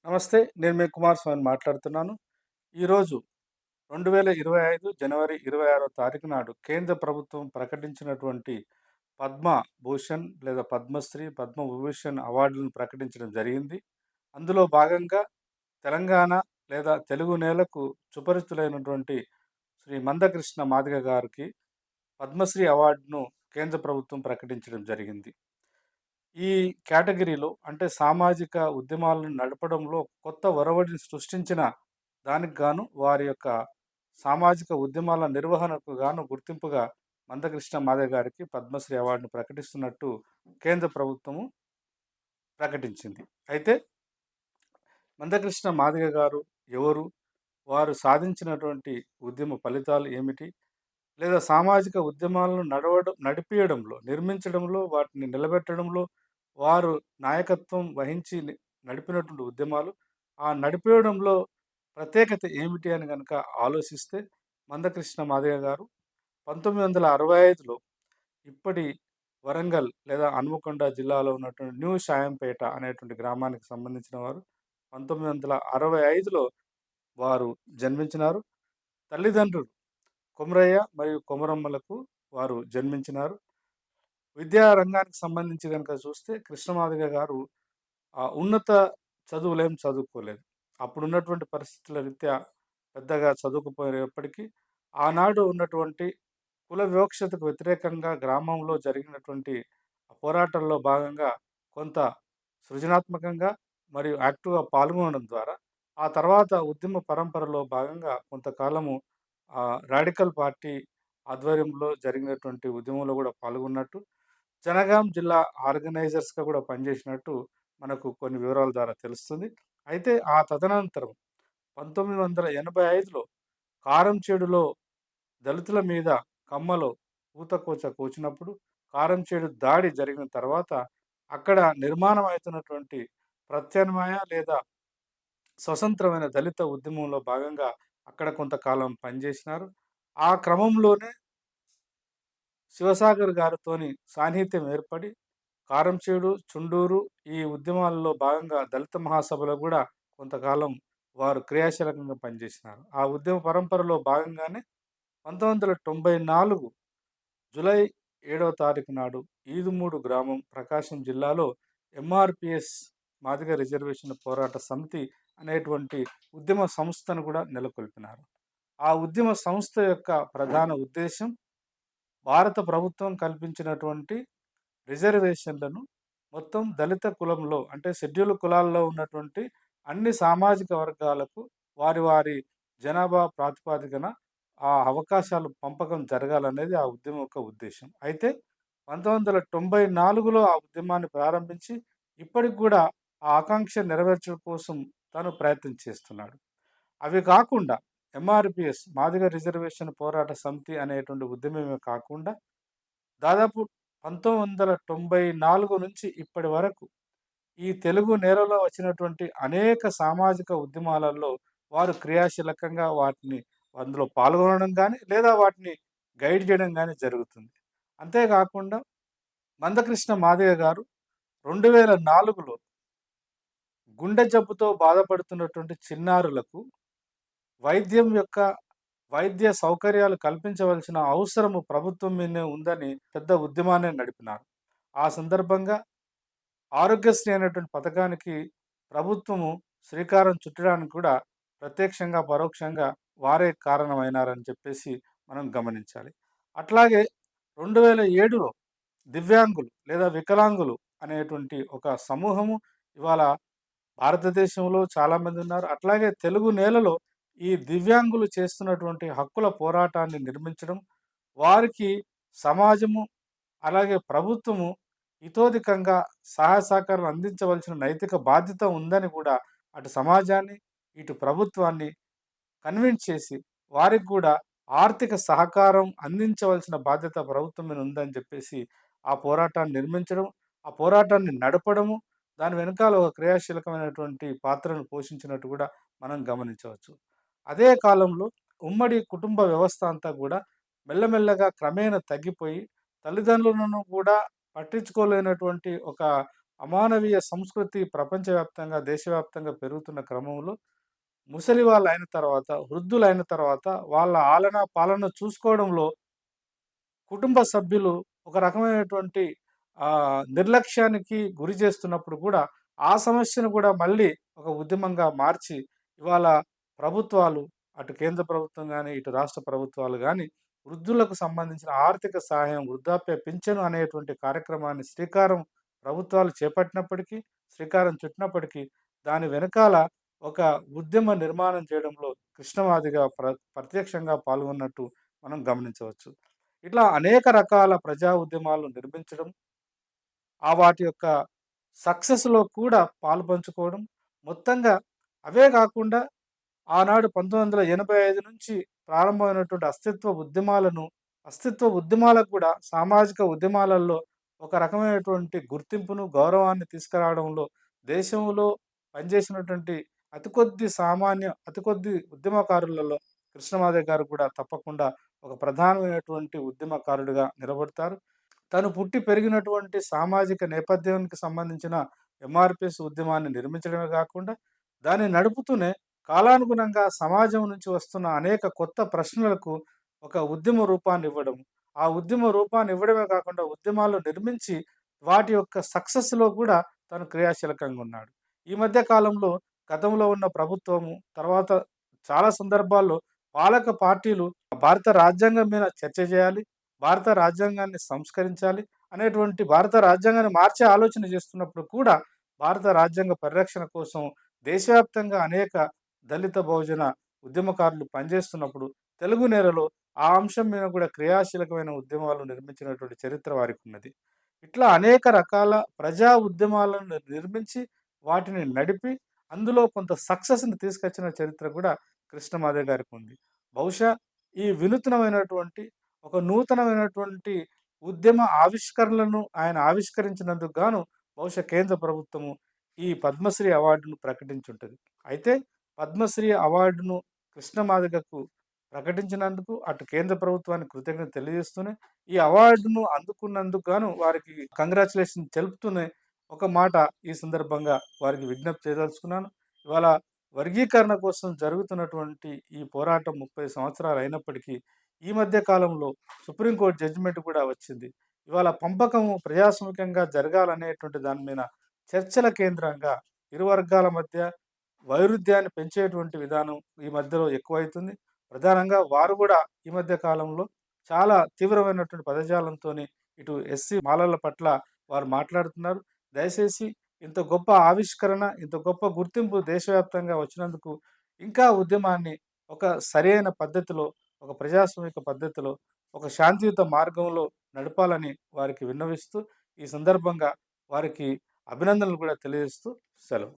నమస్తే. నేను మీ కుమారస్వామిని మాట్లాడుతున్నాను. ఈరోజు 2025 జనవరి 26వ తారీఖు నాడు కేంద్ర ప్రభుత్వం ప్రకటించినటువంటి పద్మ భూషణ్ లేదా పద్మశ్రీ, పద్మవిభూషణ్ అవార్డులను ప్రకటించడం జరిగింది. అందులో భాగంగా తెలంగాణ లేదా తెలుగు నేలకు సుపరిచితులైనటువంటి శ్రీ మందకృష్ణ మాదిగ గారికి పద్మశ్రీ అవార్డును కేంద్ర ప్రభుత్వం ప్రకటించడం జరిగింది. ఈ కేటగిరీలో అంటే సామాజిక ఉద్యమాలను నడపడంలో కొత్త ఒరవడిని సృష్టించిన దానికి గాను వారి యొక్క సామాజిక ఉద్యమాల నిర్వహణకు గాను గుర్తింపుగా మందకృష్ణ మాదిగ గారికి పద్మశ్రీ అవార్డును ప్రకటిస్తున్నట్టు కేంద్ర ప్రభుత్వము ప్రకటించింది. అయితే మందకృష్ణ మాదిగ గారు ఎవరు? వారు సాధించినటువంటి ఉద్యమ ఫలితాలు ఏమిటి? లేదా సామాజిక ఉద్యమాలను నడిపియడంలో, నిర్మించడంలో, వాటిని నిలబెట్టడంలో వారు నాయకత్వం వహించి నడిపినటువంటి ఉద్యమాలు, ఆ నడిపియడంలో ప్రత్యేకత ఏమిటి అని గనక ఆలోచిస్తే, మందకృష్ణ మాదిగ గారు 1965లో ఇప్పటి వరంగల్ లేదా హన్మకొండ జిల్లాలో ఉన్నటువంటి న్యూ షాయంపేట అనేటువంటి గ్రామానికి సంబంధించిన వారు. 1965లో వారు జన్మించినారు. తల్లిదండ్రులు కొమరయ్య మరియు కొమరమ్మలకు వారు జన్మించినారు. విద్యా రంగానికి సంబంధించి గనుక చూస్తే కృష్ణమాదిగ గారు ఉన్నత చదువులేం చదువుకోలేదు. అప్పుడున్నటువంటి పరిస్థితుల రీత్యా పెద్దగా చదువుకపోయినప్పటికీ, ఆనాడు ఉన్నటువంటి కుల వివక్షతకు వ్యతిరేకంగా గ్రామంలో జరిగినటువంటి పోరాటంలో భాగంగా కొంత సృజనాత్మకంగా మరియు యాక్టివ్‌గా పాల్గొనడం ద్వారా, ఆ తర్వాత ఉద్యమ పరంపరలో భాగంగా కొంతకాలము రాడికల్ పార్టీ ఆధ్వర్యంలో జరిగినటువంటి ఉద్యమంలో గూడా పాల్గొన్నట్టు, జనగాం జిల్లా ఆర్గనైజర్స్‌గా గూడా పనిజేసినట్టు మనకు కొన్ని వివరాల ద్వారా తెలుస్తుంది. అయితే ఆ తదనంతరం 1985లో కారంచేడులో దళితుల మీద కమ్మలో ఊతకోత కోచినప్పుడు, కారంచేడు దాడి జరిగిన తర్వాత అక్కడ నిర్మాణం అయితున్నటువంటి ప్రత్యామ్నాయ లేదా స్వతంత్రమైన దళిత ఉద్యమంలో భాగంగా అక్కడ కొంతకాలం పనిజేసినారు. ఆ క్రమంలోనే శివసాగర్ గారితోని సాన్నిహిత్యం ఏర్పడి, కారంచేడు, చుండూరు ఈ ఉద్యమాల్లో భాగంగా దళిత మహాసభలో గూడా కొంతకాలం వారు క్రియాశీలకంగా పనిజేసినారు. ఆ ఉద్యమ పరంపరలో భాగంగానే 1994 జూలై 7వ తారీఖు నాడు ఈదుమూడు గ్రామం ప్రకాశం జిల్లాలో ఎంఆర్‌పీఎస్ మాదిగ రిజర్వేషన్ పోరాట సమితి అనేటువంటి ఉద్యమ సంస్థను గూడా నెలకొల్పినారు. ఆ ఉద్యమ సంస్థ యొక్క ప్రధాన ఉద్దేశ్యం భారత ప్రభుత్వం కల్పించినటువంటి రిజర్వేషన్‌లను మొత్తం దళిత కులంలో అంటే షెడ్యూల్ కులాల్లో ఉన్నటువంటి అన్ని సామాజిక వర్గాలకు వారి వారి జనాభా ప్రాతిపదికన ఆ అవకాశాలు పంపకం జరగాలనేది ఆ ఉద్యమం యొక్క ఉద్దేశ్యం. అయితే 1994లో ఆ ఉద్యమాన్ని ప్రారంభించి ఇప్పటికి గూడా ఆ ఆకాంక్ష నెరవేర్చడం కోసం తను ప్రయత్నం చేస్తున్నాడు. అవి కాకుండా ఎంఆర్‌పీఎస్ మాదిగ రిజర్వేషన్ పోరాట సమితి అనేటువంటి ఉద్యమమే కాకుండా దాదాపు 1994 నుంచి ఇప్పటి వరకు ఈ తెలుగు నేలలో వచ్చినటువంటి అనేక సామాజిక ఉద్యమాలలో వారు క్రియాశీలకంగా వాటిని అందులో పాల్గొనడం గానీ, లేదా వాటిని గైడ్ చేయడం గానీ జరుగుతుంది. అంతేకాకుండా మందకృష్ణ మాదిగ గారు 2004లో గుండె జబ్బుతో బాధపడుతున్నటువంటి చిన్నారులకు వైద్యం యొక్క వైద్య సౌకర్యాలు కల్పించవలసిన అవసరము ప్రభుత్వం మీదనే ఉందని పెద్ద ఉద్యమాన్నే నడిపినారు. ఆ సందర్భంగా ఆరోగ్యశ్రీ అనేటువంటి పథకానికి ప్రభుత్వము శ్రీకారం చుట్టడానికి కూడా ప్రత్యక్షంగా, పరోక్షంగా వారే కారణమైనారని చెప్పేసి మనం గమనించాలి. అట్లాగే 2007లో దివ్యాంగులు లేదా వికలాంగులు అనేటువంటి ఒక సమూహము ఇవాళ భారతదేశంలో చాలామంది ఉన్నారు. అట్లాగే తెలుగు నేలలో ఈ దివ్యాంగులు చేస్తున్నటువంటి హక్కుల పోరాటాన్ని నిర్మించడం, వారికి సమాజము, అలాగే ప్రభుత్వము ఇతోధికంగా సహాయ సహకారాలు అందించవలసిన నైతిక బాధ్యత ఉందని కూడా అటు సమాజాన్ని, ఇటు ప్రభుత్వాన్ని కన్విన్స్ చేసి, వారికి కూడా ఆర్థిక సహకారం అందించవలసిన బాధ్యత ప్రభుత్వం మీద ఉందని చెప్పేసి, ఆ పోరాటాన్ని నిర్మించడం, ఆ పోరాటాన్ని నడపడము, దాని వెనకాల ఒక క్రియాశీలకమైనటువంటి పాత్రను పోషించినట్టు కూడా మనం గమనించవచ్చు. అదే కాలంలో ఉమ్మడి కుటుంబ వ్యవస్థ అంతా కూడా మెల్లమెల్లగా క్రమేణా తగ్గిపోయి, తల్లిదండ్రులను కూడా పట్టించుకోలేనటువంటి ఒక అమానవీయ సంస్కృతి ప్రపంచవ్యాప్తంగా, దేశవ్యాప్తంగా పెరుగుతున్న క్రమంలో ముసలి వాళ్ళయిన తర్వాత, వృద్ధులైన తర్వాత వాళ్ళ ఆలనా పాలన చూసుకోవడంలో కుటుంబ సభ్యులు ఒక రకమైనటువంటి నిర్లక్ష్యానికి గురి చేస్తున్నప్పుడు కూడా, ఆ సమస్యను కూడా మళ్ళీ ఒక ఉద్యమంగా మార్చి, ఇవాళ ప్రభుత్వాలు, అటు కేంద్ర ప్రభుత్వం గాని, ఇటు రాష్ట్ర ప్రభుత్వాలు గాని, వృద్ధులకు సంబంధించిన ఆర్థిక సహాయం, వృద్ధాప్య పింఛను అనేటువంటి కార్యక్రమాన్ని ప్రభుత్వాలు చేపట్టినప్పటికీ, శ్రీకారం చుట్టినప్పటికీ, దాని వెనకాల ఒక ఉద్యమ నిర్మాణం చేయడంలో కృష్ణమాదిగ ప్రత్యక్షంగా పాల్గొన్నట్టు మనం గమనించవచ్చు. ఇట్లా అనేక రకాల ప్రజా ఉద్యమాలు నిర్మించడం, వాటి యొక్క సక్సెస్‌లో కూడా పాలుపంచుకోవడం. మొత్తంగా అవే గాకుండా ఆనాడు 1985 నుంచి ప్రారంభమైనటువంటి అస్తిత్వ ఉద్యమాలకు కూడా సామాజిక ఉద్యమాలలో ఒక రకమైనటువంటి గుర్తింపును, గౌరవాన్ని తీసుకురావడంలో దేశంలో పనిచేసినటువంటి అతి కొద్ది ఉద్యమకారులలో కృష్ణమాదిగ గారు కూడా తప్పకుండా ఒక ప్రధానమైనటువంటి ఉద్యమకారుడిగా నిలబడతారు. తను పుట్టి పెరిగినటువంటి సామాజిక నేపథ్యానికి సంబంధించిన ఎంఆర్‌పీఎస్ ఉద్యమాన్ని నిర్మించడమే గాకుండా, దాన్ని నడుపుతూనే కాలానుగుణంగా సమాజం నుంచి వస్తున్న అనేక కొత్త ప్రశ్నలకు ఒక ఉద్యమ రూపాన్నివ్వడం. ఆ ఉద్యమ రూపాన్నివ్వడమే కాకుండా ఉద్యమాలు నిర్మించి వాటి యొక్క సక్సెస్‌లో కూడా తను క్రియాశీలకంగా ఉన్నాడు. ఈ మధ్య కాలంలో గతంలో ఉన్న ప్రభుత్వము, తర్వాత చాలా సందర్భాల్లో పాలక పార్టీలు భారత రాజ్యాంగం మీద చర్చ చేయాలి, భారత రాజ్యాంగాన్ని సంస్కరించాలి అనేటువంటి భారత రాజ్యాంగాన్ని మార్చే ఆలోచన చేస్తున్నప్పుడు కూడా, భారత రాజ్యాంగ పరిరక్షణ కోసం దేశవ్యాప్తంగా అనేక దళిత, బహుజన ఉద్యమకారులు పనిచేస్తున్నప్పుడు, తెలుగు నేలలో ఆ అంశం మీద కూడా క్రియాశీలకమైన ఉద్యమాలు నిర్మించినటువంటి చరిత్ర వారికున్నది. ఇట్లా అనేక రకాల ప్రజా ఉద్యమాలను నిర్మించి, వాటిని నడిపి, అందులో కొంత సక్సెస్‌ని తీసుకొచ్చిన చరిత్ర కూడా కృష్ణమాదిగ గారికుంది. బహుశా ఈ వినూత్నమైనటువంటి, ఒక నూతనమైనటువంటి ఉద్యమ ఆవిష్కరణలను ఆయన ఆవిష్కరించినందుకు గాను బహుశా కేంద్ర ప్రభుత్వము ఈ పద్మశ్రీ అవార్డును ప్రకటించుంటది. అయితే పద్మశ్రీ అవార్డును కృష్ణమాదిగకు ప్రకటించినందుకు అటు కేంద్ర ప్రభుత్వానికి కృతజ్ఞత తెలియజేస్తూనే, ఈ అవార్డును అందుకున్నందుకు గాను వారికి కంగ్రాచ్యులేషన్ తెలుపుతూనే ఒక మాట ఈ సందర్భంగా వారికి విజ్ఞప్తి చేయదలుచుకున్నాను. ఇవాళ వర్గీకరణ కోసం జరుగుతున్నటువంటి ఈ పోరాటం 30 సంవత్సరాలు అయినప్పటికీ, ఈ మధ్య కాలంలో సుప్రీంకోర్టు జడ్జిమెంట్ కూడా వచ్చింది. ఇవాళ పంపకము ప్రజాస్వామికంగా జరగాలనేటువంటి దాని మీద చర్చల కేంద్రంగా ఇరు వర్గాల మధ్య వైరుధ్యాన్ని పెంచేటువంటి విధానం ఈ మధ్యలో ఎక్కువైతుంది. ప్రధానంగా వారు గూడా ఈ మధ్య కాలంలో చాలా తీవ్రమైనటువంటి పదజాలంతోని ఇటు ఎస్సీ మాలల పట్ల వారు మాట్లాడుతున్నారు. దయచేసి ఇంత గొప్ప ఆవిష్కరణ, ఇంత గొప్ప గుర్తింపు దేశవ్యాప్తంగా వచ్చినందుకు ఇంకా ఉద్యమాన్ని ఒక సరైన పద్ధతిలో, ఒక ప్రజాస్వామిక పద్ధతిలో, ఒక శాంతియుత మార్గంలో నడపాలని వారికి విన్నవిస్తూ, ఈ సందర్భంగా వారికి అభినందనలు కూడా తెలియజేస్తూ సెలవు.